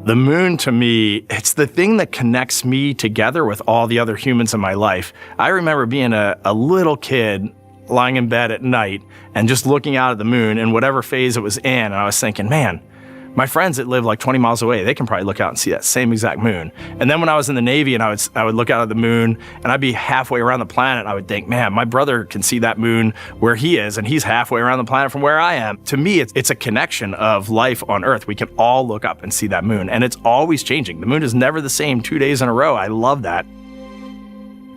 The moon, to me, it's the thing that connects me together with all the other humans in my life. I remember being a little kid lying in bed at night and just looking out at the moon in whatever phase it was in, and I was thinking, man, my friends that live like 20 miles away, they can probably look out and see that same exact moon. And then when I was in the Navy and I would look out at the moon and I'd be halfway around the planet, and I would think, man, my brother can see that moon where he is, and he's halfway around the planet from where I am. To me, it's a connection of life on Earth. We can all look up and see that moon, and it's always changing. The moon is never the same 2 days in a row. I love that.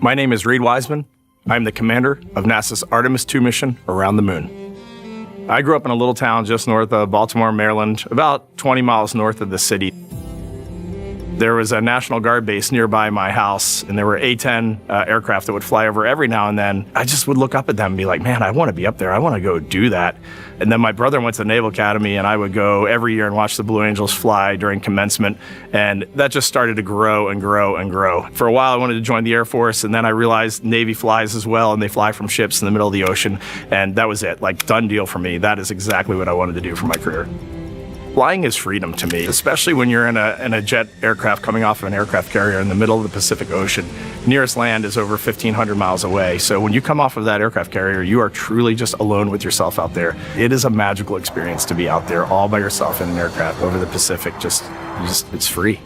My name is Reid Wiseman. I'm the commander of NASA's Artemis 2 mission around the moon. I grew up in a little town just north of Baltimore, Maryland, about 20 miles north of the city. There was a National Guard base nearby my house, and there were A-10 aircraft that would fly over every now and then. I just would look up at them and be like, man, I want to be up there. I want to go do that. And then my brother went to the Naval Academy, and I would go every year and watch the Blue Angels fly during commencement. And that just started to grow and grow and grow. For a while, I wanted to join the Air Force, and then I realized Navy flies as well, and they fly from ships in the middle of the ocean. And that was it, like, done deal for me. That is exactly what I wanted to do for my career. Flying is freedom to me, especially when you're in a jet aircraft coming off of an aircraft carrier in the middle of the Pacific Ocean. Nearest land is over 1,500 miles away. So when you come off of that aircraft carrier, you are truly just alone with yourself out there. It is a magical experience to be out there all by yourself in an aircraft over the Pacific. It's free.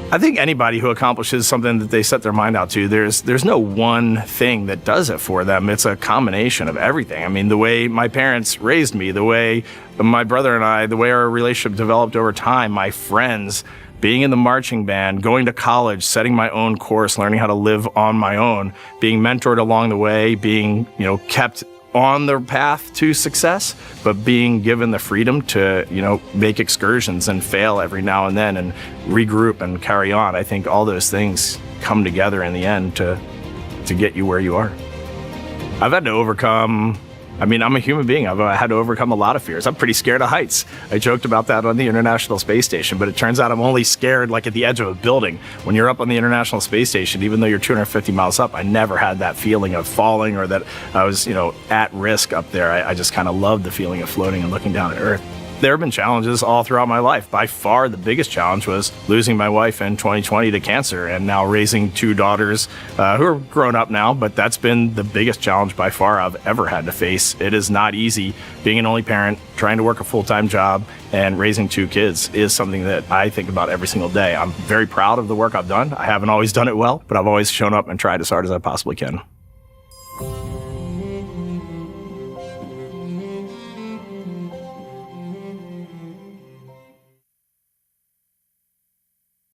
I think anybody who accomplishes something that they set their mind out to, there's no one thing that does it for them. It's a combination of everything. I mean, the way my parents raised me, the way my brother and I, the way our relationship developed over time, my friends, being in the marching band, going to college, setting my own course, learning how to live on my own, being mentored along the way, being, kept on the path to success, but being given the freedom to, make excursions and fail every now and then and regroup and carry on. I think all those things come together in the end to get you where you are. I've had to overcome, I'm a human being. I've had to overcome a lot of fears. I'm pretty scared of heights. I joked about that on the International Space Station, but it turns out I'm only scared like at the edge of a building. When you're up on the International Space Station, even though you're 250 miles up, I never had that feeling of falling or that I was, at risk up there. I just kind of loved the feeling of floating and looking down at Earth. There have been challenges all throughout my life. By far, the biggest challenge was losing my wife in 2020 to cancer, and now raising two daughters who are grown up now, but that's been the biggest challenge by far I've ever had to face. It is not easy. Being an only parent, trying to work a full-time job, and raising two kids is something that I think about every single day. I'm very proud of the work I've done. I haven't always done it well, but I've always shown up and tried as hard as I possibly can.